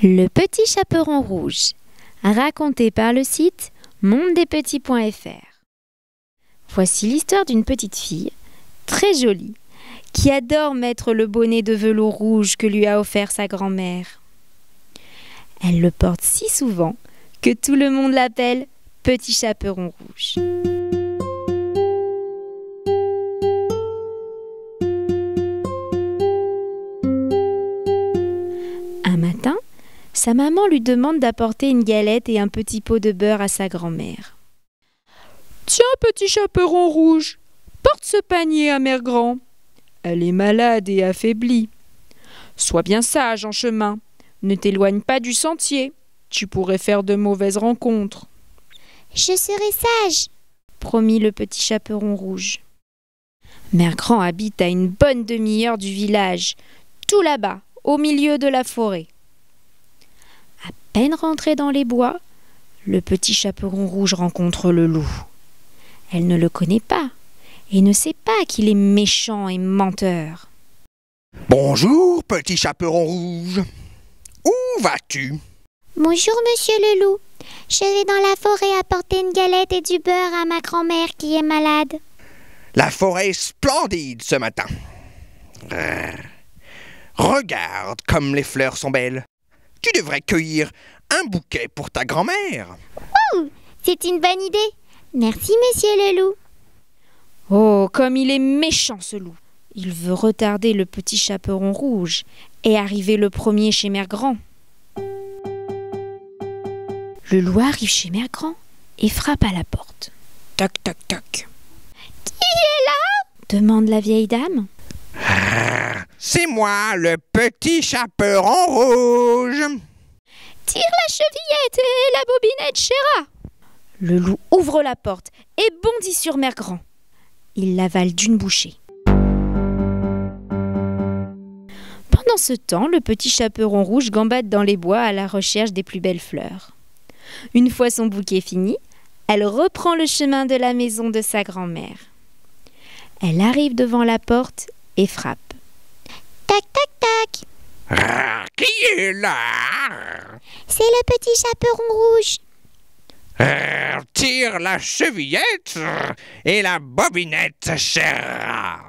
Le petit chaperon rouge, raconté par le site mondedespetits.fr. Voici l'histoire d'une petite fille, très jolie, qui adore mettre le bonnet de velours rouge que lui a offert sa grand-mère. Elle le porte si souvent que tout le monde l'appelle Petit Chaperon Rouge. Un matin, sa maman lui demande d'apporter une galette et un petit pot de beurre à sa grand-mère. « Tiens, Petit Chaperon Rouge, porte ce panier à Mère Grand. Elle est malade et affaiblie. Sois bien sage en chemin, ne t'éloigne pas du sentier, tu pourrais faire de mauvaises rencontres. »« Je serai sage, » promit le Petit Chaperon Rouge. Mère Grand habite à une bonne demi-heure du village, tout là-bas, au milieu de la forêt. À peine rentré dans les bois, le Petit Chaperon Rouge rencontre le loup. Elle ne le connaît pas et ne sait pas qu'il est méchant et menteur. « Bonjour, Petit Chaperon Rouge. Où vas-tu ?»« Bonjour, monsieur le loup. Je vais dans la forêt apporter une galette et du beurre à ma grand-mère qui est malade. » « La forêt est splendide ce matin. Regarde comme les fleurs sont belles. Tu devrais cueillir un bouquet pour ta grand-mère. » Oh, c'est une bonne idée. Merci, monsieur le loup. Oh, comme il est méchant ce loup. Il veut retarder le Petit Chaperon Rouge et arriver le premier chez Mère Grand. Le loup arrive chez Mère Grand et frappe à la porte. Toc, toc, toc. « Qui est là ?» demande la vieille dame. C'est moi, le Petit Chaperon Rouge. Tire la chevillette et la bobinette, chéra. Le loup ouvre la porte et bondit sur Mère Grand. Il l'avale d'une bouchée. Pendant ce temps, le Petit Chaperon Rouge gambade dans les bois à la recherche des plus belles fleurs. Une fois son bouquet fini, elle reprend le chemin de la maison de sa grand-mère. Elle arrive devant la porte et frappe. Tac, tac, tac. Qui est là? C'est le Petit Chaperon Rouge. Tire la chevillette et la bobinette, chère.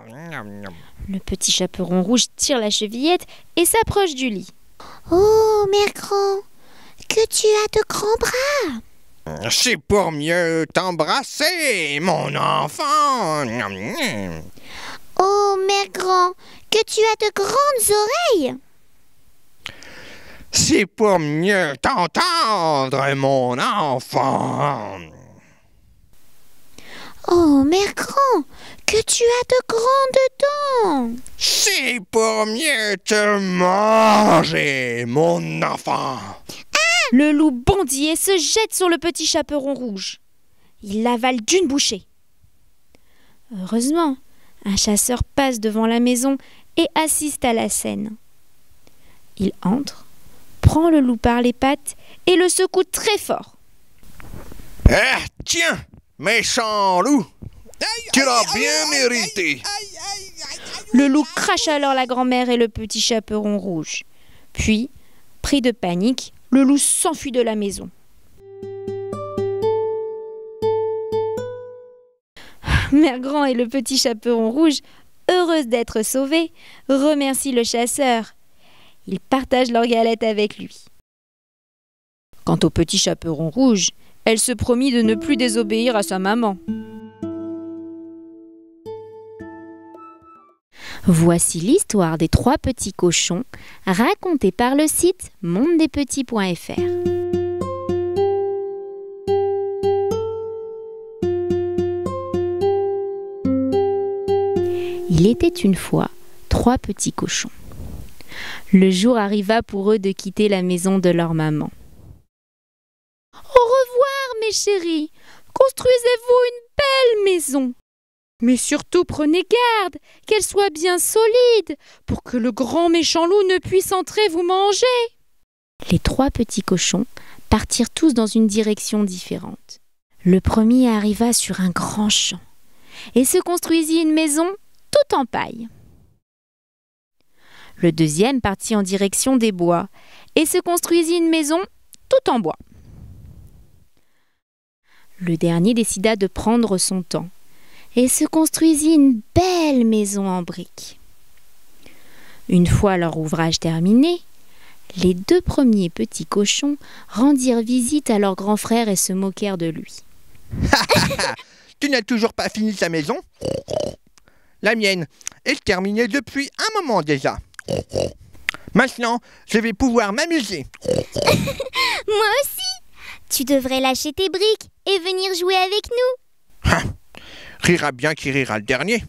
Le Petit Chaperon Rouge tire la chevillette et s'approche du lit. Oh, Mère Grand, que tu as de grands bras. C'est pour mieux t'embrasser, mon enfant. Oh, Mère Grand, que tu as de grandes oreilles. C'est pour mieux t'entendre, mon enfant. Oh, Mère Grand, que tu as de grandes dents. C'est pour mieux te manger, mon enfant. Le loup bondit et se jette sur le Petit Chaperon Rouge. Il l'avale d'une bouchée. Heureusement, un chasseur passe devant la maison et assiste à la scène. Il entre, prend le loup par les pattes et le secoue très fort. Tiens, méchant loup, tu l'as bien mérité. Le loup crache alors la grand-mère et le Petit Chaperon Rouge. Puis, pris de panique, le loup s'enfuit de la maison. Mère Grand et le Petit Chaperon Rouge, heureuses d'être sauvés, remercient le chasseur. Ils partagent leur galette avec lui. Quant au Petit Chaperon Rouge, elle se promit de ne plus désobéir à sa maman. Voici l'histoire des 3 petits cochons, racontée par le site mondedespetits.fr. Il était une fois 3 petits cochons. Le jour arriva pour eux de quitter la maison de leur maman. « Au revoir, mes chéris, construisez-vous une belle maison. Mais surtout prenez garde qu'elle soit bien solide pour que le grand méchant loup ne puisse entrer vous manger. » Les 3 petits cochons partirent tous dans une direction différente. Le premier arriva sur un grand champ et se construisit une maison tout en paille. Le deuxième partit en direction des bois et se construisit une maison tout en bois. Le dernier décida de prendre son temps et se construisit une belle maison en briques. Une fois leur ouvrage terminé, les deux premiers petits cochons rendirent visite à leur grand frère et se moquèrent de lui. Tu n'as toujours pas fini ta maison? La mienne est terminée depuis un moment déjà. Maintenant, je vais pouvoir m'amuser. Moi aussi. Tu devrais lâcher tes briques et venir jouer avec nous. Rira bien qui rira le dernier.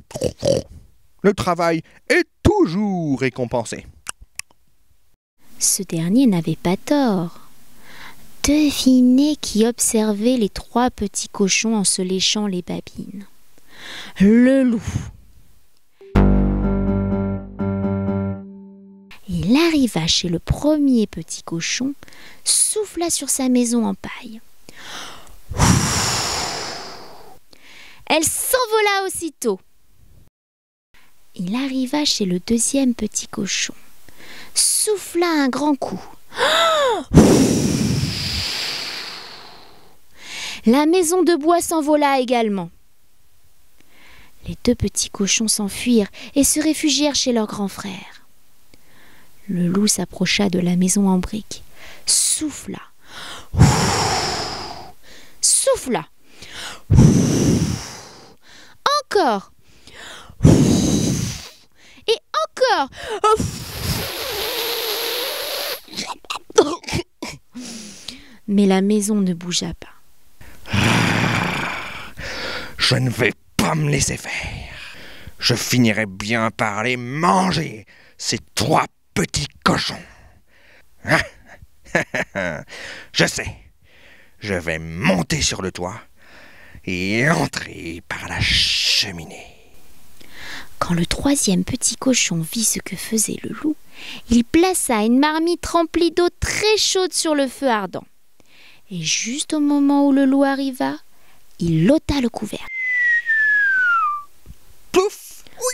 Le travail est toujours récompensé. Ce dernier n'avait pas tort. Devinez qui observait les trois petits cochons en se léchant les babines. Le loup. Il arriva chez le premier petit cochon, souffla sur sa maison en paille. Elle s'envola aussitôt. Il arriva chez le deuxième petit cochon, souffla un grand coup. La maison de bois s'envola également. Les deux petits cochons s'enfuirent et se réfugièrent chez leur grand frère. Le loup s'approcha de la maison en briques, souffla, souffla, encore, et encore. Mais la maison ne bougea pas. Je ne vais pas me laisser faire. Je finirai bien par les manger, ces trois petits cochons. Je sais. Je vais monter sur le toit et entrer par la cheminée. Quand le troisième petit cochon vit ce que faisait le loup, il plaça une marmite remplie d'eau très chaude sur le feu ardent. Et juste au moment où le loup arriva, il ôta le couvercle. Pouf!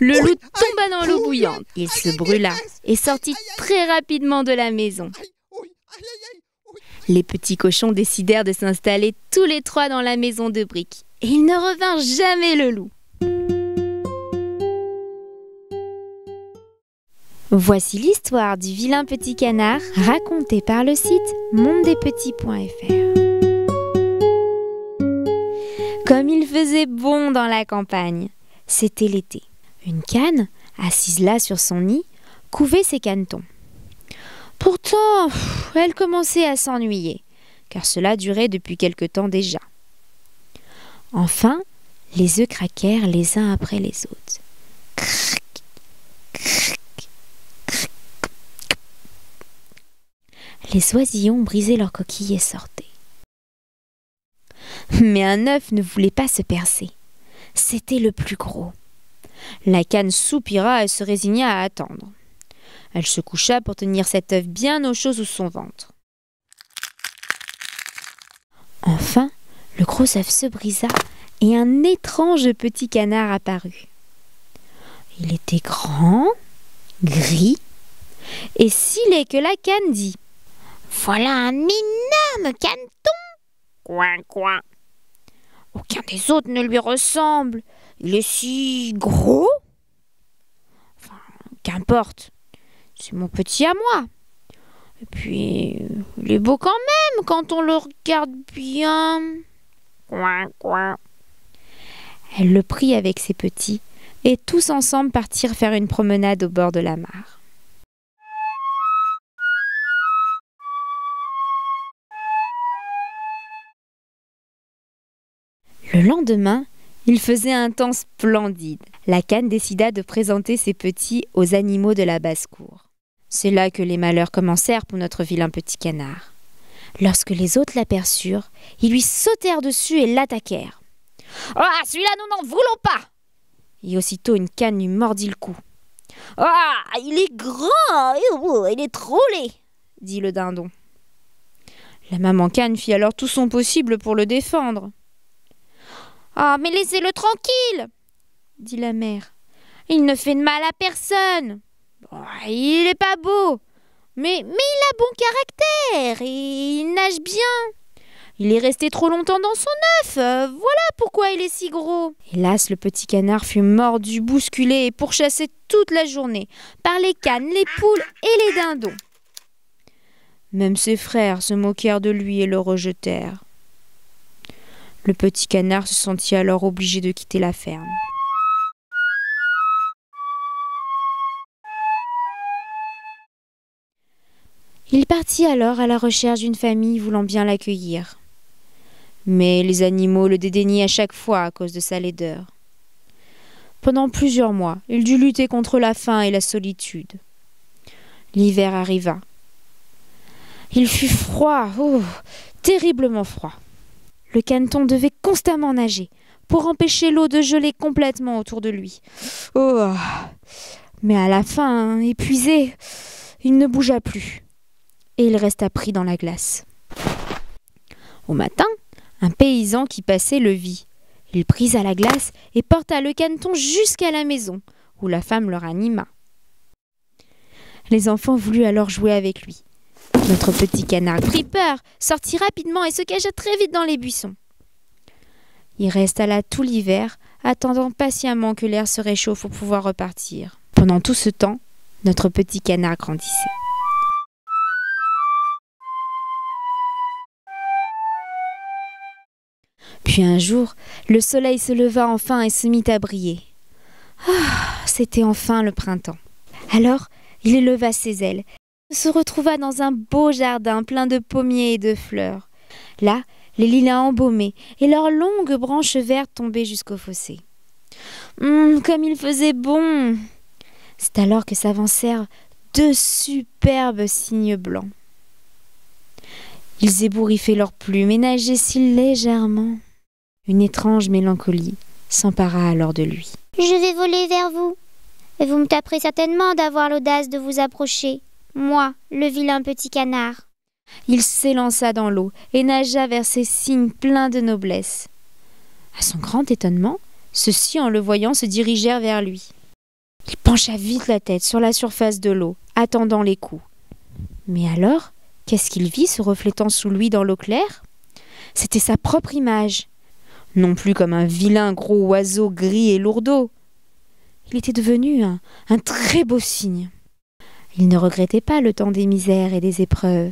Le loup tomba dans l'eau bouillante. Il se brûla et sortit très rapidement de la maison. Les petits cochons décidèrent de s'installer tous les trois dans la maison de briques. Et ils ne revinrent jamais le loup. Voici l'histoire du vilain petit canard racontée par le site mondedespetits.fr. Comme il faisait bon dans la campagne, c'était l'été. Une canne, assise là sur son nid, couvait ses canetons. Pourtant, elle commençait à s'ennuyer, car cela durait depuis quelque temps déjà. Enfin, les œufs craquèrent les uns après les autres. Crac, crac, crac. Les oisillons brisaient leurs coquilles et sortaient. Mais un œuf ne voulait pas se percer. C'était le plus gros. La canne soupira et se résigna à attendre. Elle se coucha pour tenir cet œuf bien au chaud sous son ventre. Enfin, le gros œuf se brisa et un étrange petit canard apparut. Il était grand, gris et si laid que la canne dit « Voilà un énorme caneton !»« Coin, coin !»« Aucun des autres ne lui ressemble. Il est si gros. Enfin, qu'importe. C'est mon petit à moi. Et puis, il est beau quand même quand on le regarde bien. » Coin, coin. Elle le prit avec ses petits et tous ensemble partirent faire une promenade au bord de la mare. Le lendemain, il faisait un temps splendide. La canne décida de présenter ses petits aux animaux de la basse-cour. C'est là que les malheurs commencèrent pour notre vilain petit canard. Lorsque les autres l'aperçurent, ils lui sautèrent dessus et l'attaquèrent. « Ah, celui-là, nous n'en voulons pas !» Et aussitôt une canne lui mordit le cou. « Ah, il est grand, il est trop laid !» dit le dindon. La maman canne fit alors tout son possible pour le défendre. « Ah, mais laissez-le tranquille !» dit la mère. « Il ne fait de mal à personne. Oh, il est pas beau, mais il a bon caractère et il nage bien. Il est resté trop longtemps dans son œuf, voilà pourquoi il est si gros. » Hélas, le petit canard fut mordu, bousculé et pourchassé toute la journée par les canes, les poules et les dindons. Même ses frères se moquèrent de lui et le rejetèrent. Le petit canard se sentit alors obligé de quitter la ferme. Il partit alors à la recherche d'une famille voulant bien l'accueillir. Mais les animaux le dédaignaient à chaque fois à cause de sa laideur. Pendant plusieurs mois, il dut lutter contre la faim et la solitude. L'hiver arriva. Il fut froid, terriblement froid. Le caneton devait constamment nager pour empêcher l'eau de geler complètement autour de lui. Mais à la fin, épuisé, il ne bougea plus et il resta pris dans la glace. Au matin, un paysan qui passait le vit. Il prit à la glace et porta le caneton jusqu'à la maison, où la femme le ranima. Les enfants voulurent alors jouer avec lui. Notre petit canard prit peur, sortit rapidement et se cacha très vite dans les buissons. Il resta là tout l'hiver, attendant patiemment que l'air se réchauffe pour pouvoir repartir. Pendant tout ce temps, notre petit canard grandissait. Puis un jour, le soleil se leva enfin et se mit à briller. C'était enfin le printemps. Alors, il éleva ses ailes, se retrouva dans un beau jardin plein de pommiers et de fleurs. Là, les lilas embaumés et leurs longues branches vertes tombaient jusqu'au fossé. Comme il faisait bon! C'est alors que s'avancèrent 2 superbes cygnes blancs. Ils ébouriffaient leurs plumes et nageaient si légèrement. Une étrange mélancolie s'empara alors de lui. « Je vais voler vers vous, et vous me taperez certainement d'avoir l'audace de vous approcher, moi, le vilain petit canard. » Il s'élança dans l'eau et nagea vers ces cygnes pleins de noblesse. À son grand étonnement, ceux-ci, en le voyant, se dirigèrent vers lui. Il pencha vite la tête sur la surface de l'eau, attendant les coups. Mais alors, qu'est-ce qu'il vit se reflétant sous lui dans l'eau claire? C'était sa propre image. Non plus comme un vilain gros oiseau gris et lourdeau. Il était devenu un très beau cygne. Il ne regrettait pas le temps des misères et des épreuves,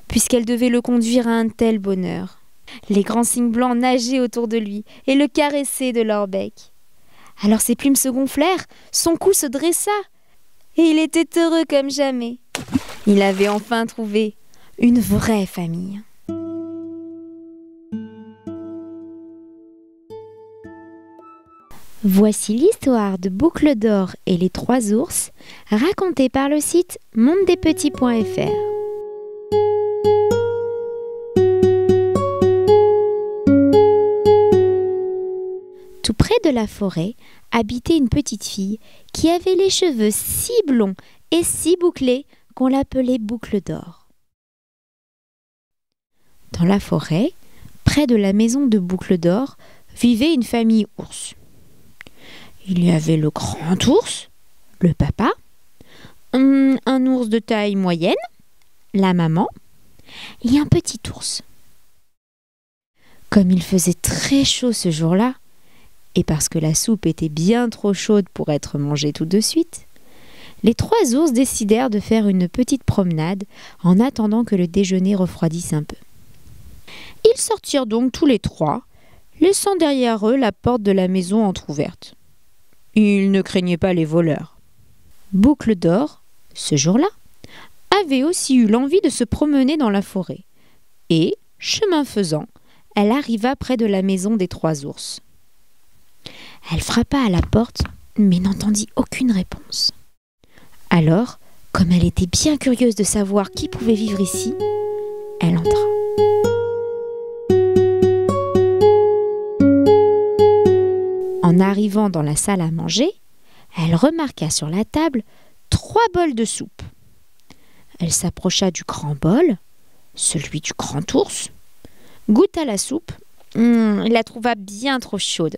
puisqu'elle devait le conduire à un tel bonheur. Les grands cygnes blancs nageaient autour de lui et le caressaient de leur bec. Alors ses plumes se gonflèrent, son cou se dressa, et il était heureux comme jamais. Il avait enfin trouvé une vraie famille. Voici l'histoire de Boucle d'Or et les 3 ours, racontée par le site mondedespetits.fr. Tout près de la forêt habitait une petite fille qui avait les cheveux si blonds et si bouclés qu'on l'appelait Boucle d'Or. Dans la forêt, près de la maison de Boucle d'Or, vivait une famille ours. Il y avait le grand ours, le papa, un ours de taille moyenne, la maman et un petit ours. Comme il faisait très chaud ce jour-là, et parce que la soupe était bien trop chaude pour être mangée tout de suite, les 3 ours décidèrent de faire une petite promenade en attendant que le déjeuner refroidisse un peu. Ils sortirent donc tous les 3, laissant derrière eux la porte de la maison entr'ouverte. Ils ne craignaient pas les voleurs. Boucle d'Or, ce jour-là, avait aussi eu l'envie de se promener dans la forêt. Et, chemin faisant, elle arriva près de la maison des 3 ours. Elle frappa à la porte, mais n'entendit aucune réponse. Alors, comme elle était bien curieuse de savoir qui pouvait vivre ici, elle entra. En arrivant dans la salle à manger, elle remarqua sur la table 3 bols de soupe. Elle s'approcha du grand bol, celui du grand ours, goûta la soupe, il la trouva bien trop chaude.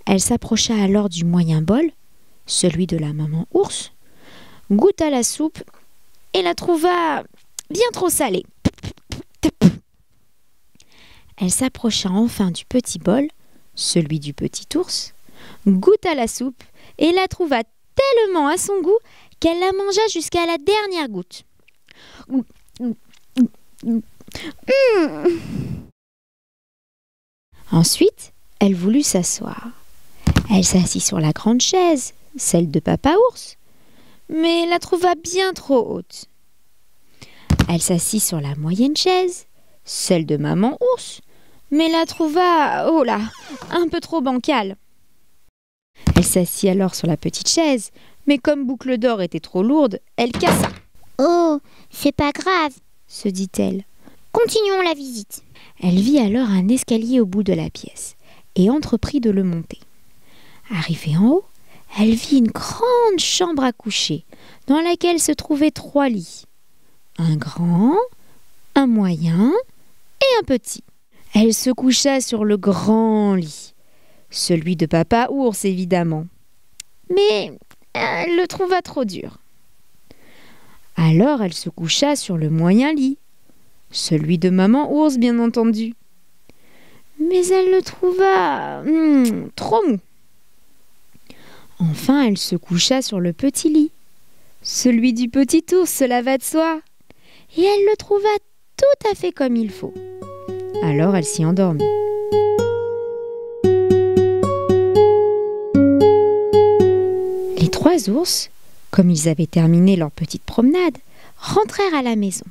Elle s'approcha alors du moyen bol, celui de la maman ours, goûta la soupe et la trouva bien trop salée. Elle s'approcha enfin du petit bol, celui du petit ours, goûta la soupe et la trouva tellement à son goût qu'elle la mangea jusqu'à la dernière goutte. Ensuite, elle voulut s'asseoir. Elle s'assit sur la grande chaise, celle de Papa Ours, mais la trouva bien trop haute. Elle s'assit sur la moyenne chaise, celle de Maman Ours, mais la trouva, oh là, un peu trop bancale. Elle s'assit alors sur la petite chaise, mais comme Boucle d'Or était trop lourde, elle cassa. Oh, c'est pas grave, Se dit-elle. continuons la visite. Elle vit alors un escalier au bout de la pièce et entreprit de le monter. Arrivée en haut, elle vit une grande chambre à coucher dans laquelle se trouvaient 3 lits. Un grand, un moyen et un petit. Elle se coucha sur le grand lit, celui de Papa Ours évidemment. Mais elle le trouva trop dur. Alors elle se coucha sur le moyen lit, celui de Maman Ours bien entendu. Mais elle le trouva trop mou. Enfin elle se coucha sur le petit lit, celui du petit ours, cela va de soi, et elle le trouva tout à fait comme il faut. Alors elle s'y endormit. Les 3 ours, comme ils avaient terminé leur petite promenade, rentrèrent à la maison.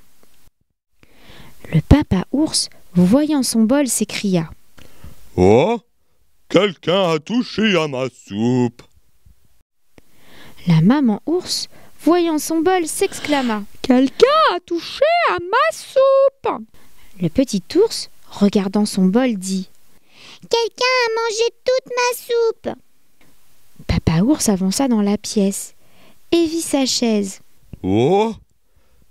Le Papa Ours, voyant son bol, s'écria : « Oh, quelqu'un a touché à ma soupe !» La Maman Ours, voyant son bol, s'exclama : « Quelqu'un a touché à ma soupe !» Le petit ours, regardant son bol, dit : « Quelqu'un a mangé toute ma soupe !» Papa Ours avança dans la pièce et vit sa chaise. « Oh,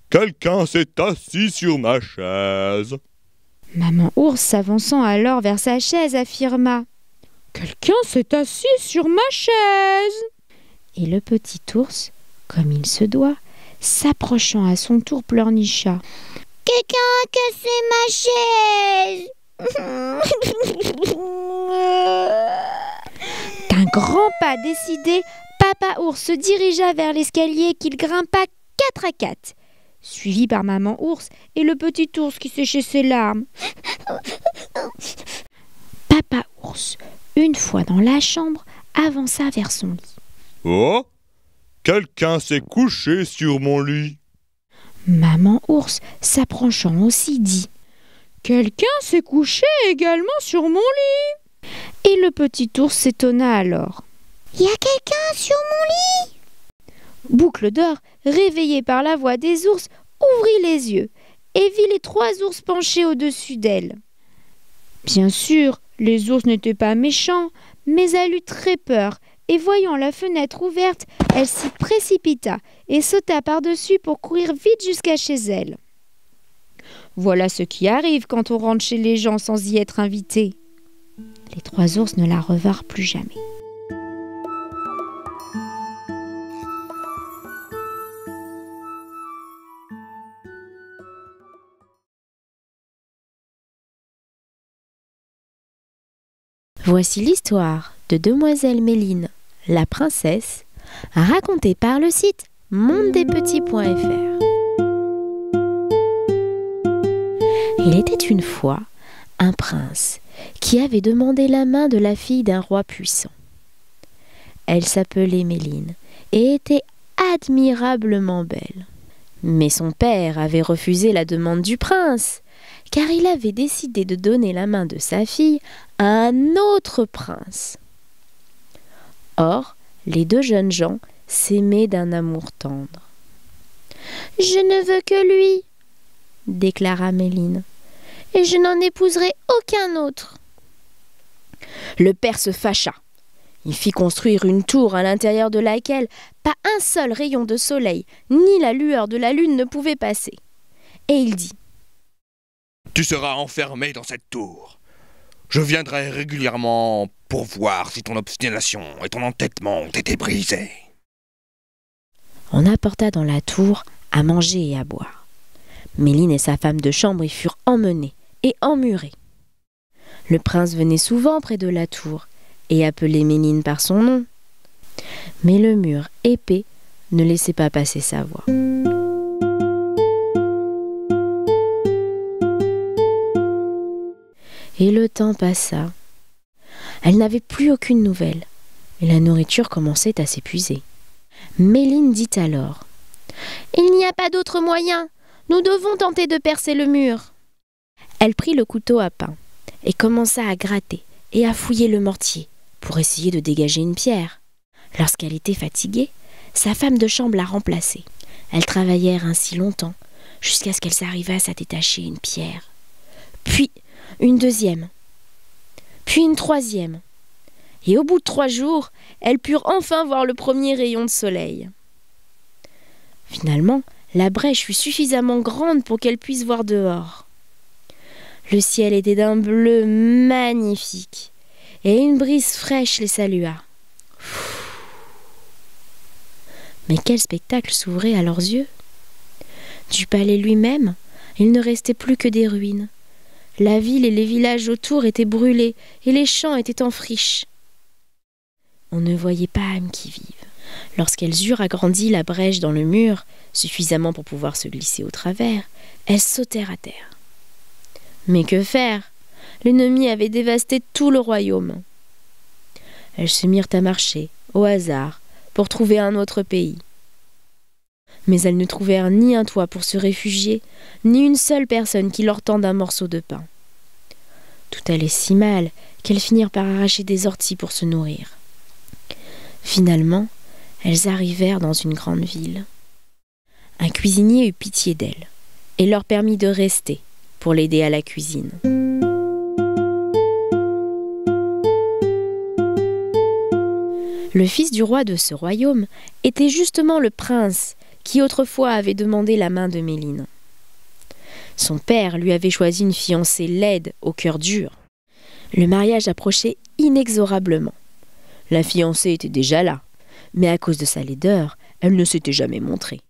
quelqu'un s'est assis sur ma chaise !» Maman Ours, s'avançant alors vers sa chaise, affirma : « Quelqu'un s'est assis sur ma chaise !» Et le petit ours, comme il se doit, s'approchant à son tour, pleurnicha : « Quelqu'un a cassé ma chaise !» D'un grand pas décidé, Papa Ours se dirigea vers l'escalier qu'il grimpa 4 à 4, suivi par Maman Ours et le petit ours qui séchait ses larmes. Papa Ours, une fois dans la chambre, avança vers son lit. « Oh, quelqu'un s'est couché sur mon lit !» Maman Ours, s'approchant aussi, dit : « Quelqu'un s'est couché également sur mon lit !» Et le petit ours s'étonna alors. « Il y a quelqu'un sur mon lit !» Boucle d'Or, réveillée par la voix des ours, ouvrit les yeux et vit les 3 ours penchés au-dessus d'elle. Bien sûr, les ours n'étaient pas méchants, mais elle eut très peur, et voyant la fenêtre ouverte, elle s'y précipita et sauta par-dessus pour courir vite jusqu'à chez elle. Voilà ce qui arrive quand on rentre chez les gens sans y être invité. Les 3 ours ne la revinrent plus jamais. Voici l'histoire de Demoiselle Méline, la princesse, racontée par le site mondedespetits.fr. Il était une fois un prince qui avait demandé la main de la fille d'un roi puissant. Elle s'appelait Méline et était admirablement belle. Mais son père avait refusé la demande du prince, car il avait décidé de donner la main de sa fille à un autre prince. Or, les 2 jeunes gens s'aimaient d'un amour tendre. « Je ne veux que lui, » déclara Méline, « et je n'en épouserai aucun autre. » Le père se fâcha. Il fit construire une tour à l'intérieur de laquelle pas un seul rayon de soleil ni la lueur de la lune ne pouvait passer. Et il dit : « Tu seras enfermé dans cette tour. Je viendrai régulièrement pour voir si ton obstination et ton entêtement ont été brisés. » On apporta dans la tour à manger et à boire. Méline et sa femme de chambre y furent emmenés et emmurés. Le prince venait souvent près de la tour et appelait Méline par son nom. Mais le mur épais ne laissait pas passer sa voix. Et le temps passa. Elle n'avait plus aucune nouvelle, et la nourriture commençait à s'épuiser. Méline dit alors : « Il n'y a pas d'autre moyen, nous devons tenter de percer le mur. » Elle prit le couteau à pain et commença à gratter et à fouiller le mortier pour essayer de dégager une pierre. Lorsqu'elle était fatiguée, sa femme de chambre la remplaçait. Elles travaillèrent ainsi longtemps, jusqu'à ce qu'elles arrivassent à détacher une pierre. Puis une deuxième, puis une troisième. Et au bout de 3 jours, elles purent enfin voir le premier rayon de soleil. Finalement, la brèche fut suffisamment grande pour qu'elles puissent voir dehors. Le ciel était d'un bleu magnifique, et une brise fraîche les salua. Mais quel spectacle s'ouvrait à leurs yeux! Du palais lui-même, il ne restait plus que des ruines. La ville et les villages autour étaient brûlés, et les champs étaient en friche. On ne voyait pas âme qui vive. Lorsqu'elles eurent agrandi la brèche dans le mur, suffisamment pour pouvoir se glisser au travers, elles sautèrent à terre. Mais que faire? L'ennemi avait dévasté tout le royaume. Elles se mirent à marcher, au hasard, pour trouver un autre pays. Mais elles ne trouvèrent ni un toit pour se réfugier, ni une seule personne qui leur tende un morceau de pain. Tout allait si mal qu'elles finirent par arracher des orties pour se nourrir. Finalement, elles arrivèrent dans une grande ville. Un cuisinier eut pitié d'elles et leur permit de rester pour l'aider à la cuisine. Le fils du roi de ce royaume était justement le prince qui autrefois avait demandé la main de Méline. Son père lui avait choisi une fiancée laide, au cœur dur. Le mariage approchait inexorablement. La fiancée était déjà là, mais à cause de sa laideur, elle ne s'était jamais montrée.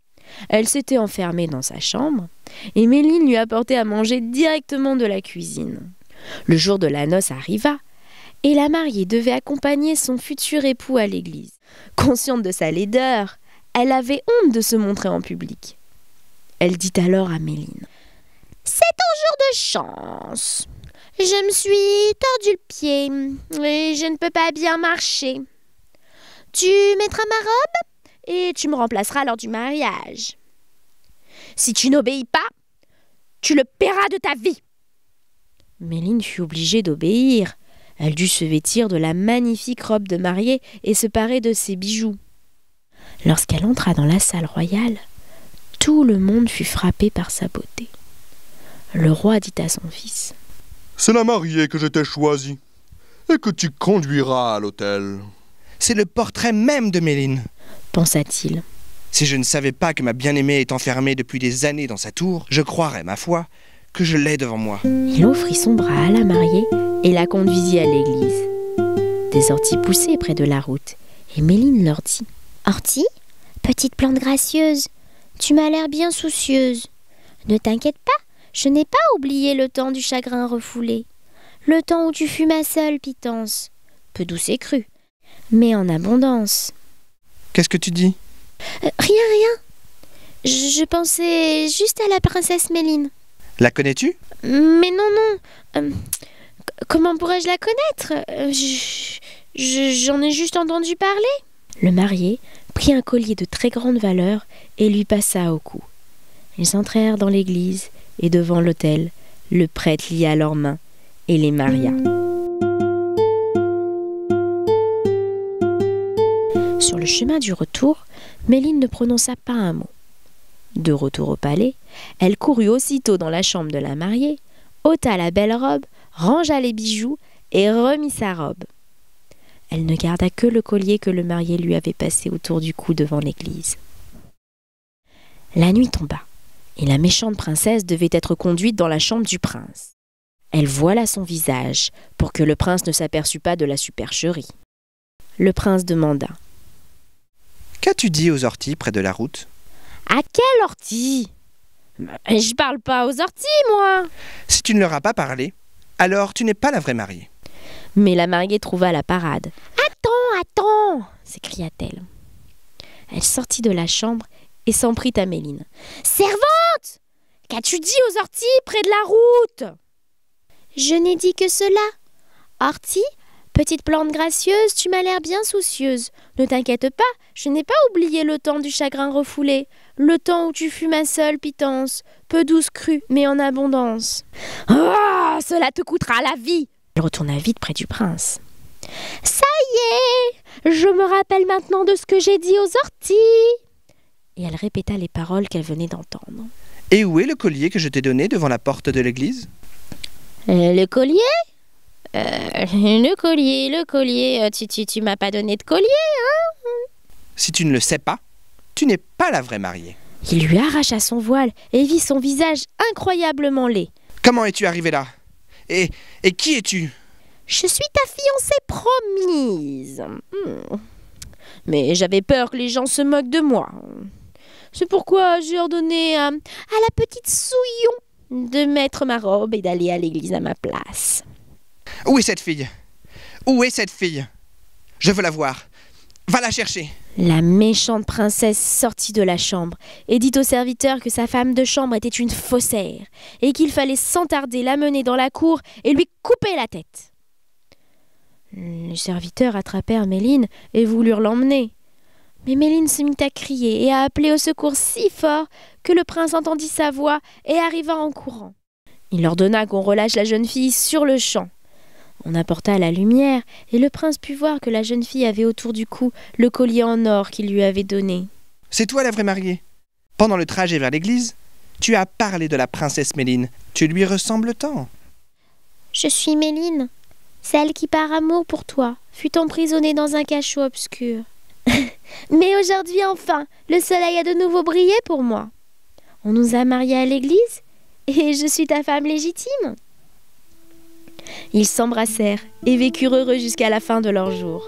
Elle s'était enfermée dans sa chambre, et Méline lui apportait à manger directement de la cuisine. Le jour de la noce arriva, et la mariée devait accompagner son futur époux à l'église. Consciente de sa laideur, elle avait honte de se montrer en public. Elle dit alors à Méline : « C'est ton jour de chance. Je me suis tordu le pied et je ne peux pas bien marcher. Tu mettras ma robe et tu me remplaceras lors du mariage. Si tu n'obéis pas, tu le paieras de ta vie. » Méline fut obligée d'obéir. Elle dut se vêtir de la magnifique robe de mariée et se parer de ses bijoux. Lorsqu'elle entra dans la salle royale, tout le monde fut frappé par sa beauté. Le roi dit à son fils : « C'est la mariée que je t'ai choisie et que tu conduiras à l'autel. » C'est le portrait même de Méline, pensa-t-il. Si je ne savais pas que ma bien-aimée est enfermée depuis des années dans sa tour, je croirais, ma foi, que je l'ai devant moi. Il offrit son bras à la mariée et la conduisit à l'église. Des orties poussaient près de la route, et Méline leur dit : « Ortie, petite plante gracieuse, tu m'as l'air bien soucieuse. Ne t'inquiète pas, je n'ai pas oublié le temps du chagrin refoulé, le temps où tu fus ma seule pitance, peu douce et crue, mais en abondance. » Qu'est-ce que tu dis ? Rien. Je pensais juste à la princesse Méline. La connais-tu ? Mais non. Comment pourrais-je la connaître ? J'en ai juste entendu parler. Le marié prit un collier de très grande valeur et lui passa au cou. Ils entrèrent dans l'église et devant l'autel, le prêtre lia leurs mains et les maria. Sur le chemin du retour, Méline ne prononça pas un mot. De retour au palais, elle courut aussitôt dans la chambre de la mariée, ôta la belle robe, rangea les bijoux et remit sa robe. Elle ne garda que le collier que le marié lui avait passé autour du cou devant l'église. La nuit tomba, et la méchante princesse devait être conduite dans la chambre du prince. Elle voila son visage pour que le prince ne s'aperçût pas de la supercherie. Le prince demanda : « Qu'as-tu dit aux orties près de la route? À quelle ortie? Je parle pas aux orties, moi. Si tu ne leur as pas parlé, alors tu n'es pas la vraie mariée. Mais la mariée trouva la parade. Attends, s'écria-t-elle. Elle sortit de la chambre et s'en prit à Méline. Servante! Qu'as-tu dit aux orties près de la route? Je n'ai dit que cela. Ortie, petite plante gracieuse, tu m'as l'air bien soucieuse. Ne t'inquiète pas, je n'ai pas oublié le temps du chagrin refoulé, le temps où tu fus ma seule pitance, peu douce crue, mais en abondance. Ah, cela te coûtera la vie! Elle retourna vite près du prince. Ça y est, je me rappelle maintenant de ce que j'ai dit aux orties. Et elle répéta les paroles qu'elle venait d'entendre. Et où est le collier que je t'ai donné devant la porte de l'église? Le collier? Le collier, tu m'as pas donné de collier, hein? Si tu ne le sais pas, tu n'es pas la vraie mariée. Il lui arracha son voile et vit son visage incroyablement laid. Comment es-tu arrivée là? Et qui es-tu? Je suis ta fiancée promise. Mais j'avais peur que les gens se moquent de moi. C'est pourquoi j'ai ordonné à la petite Souillon de mettre ma robe et d'aller à l'église à ma place. Où est cette fille? Où est cette fille? Je veux la voir. Va la chercher. La méchante princesse sortit de la chambre et dit au serviteur que sa femme de chambre était une faussaire et qu'il fallait sans tarder l'amener dans la cour et lui couper la tête. Les serviteurs attrapèrent Méline et voulurent l'emmener. Mais Méline se mit à crier et à appeler au secours si fort que le prince entendit sa voix et arriva en courant. Il ordonna qu'on relâche la jeune fille sur le champ. On apporta la lumière et le prince put voir que la jeune fille avait autour du cou le collier en or qu'il lui avait donné. C'est toi la vraie mariée. Pendant le trajet vers l'église, tu as parlé de la princesse Méline. Tu lui ressembles tant. Je suis Méline, celle qui par amour pour toi fut emprisonnée dans un cachot obscur. Mais aujourd'hui enfin, le soleil a de nouveau brillé pour moi. On nous a mariés à l'église et je suis ta femme légitime. Ils s'embrassèrent et vécurent heureux jusqu'à la fin de leur jour.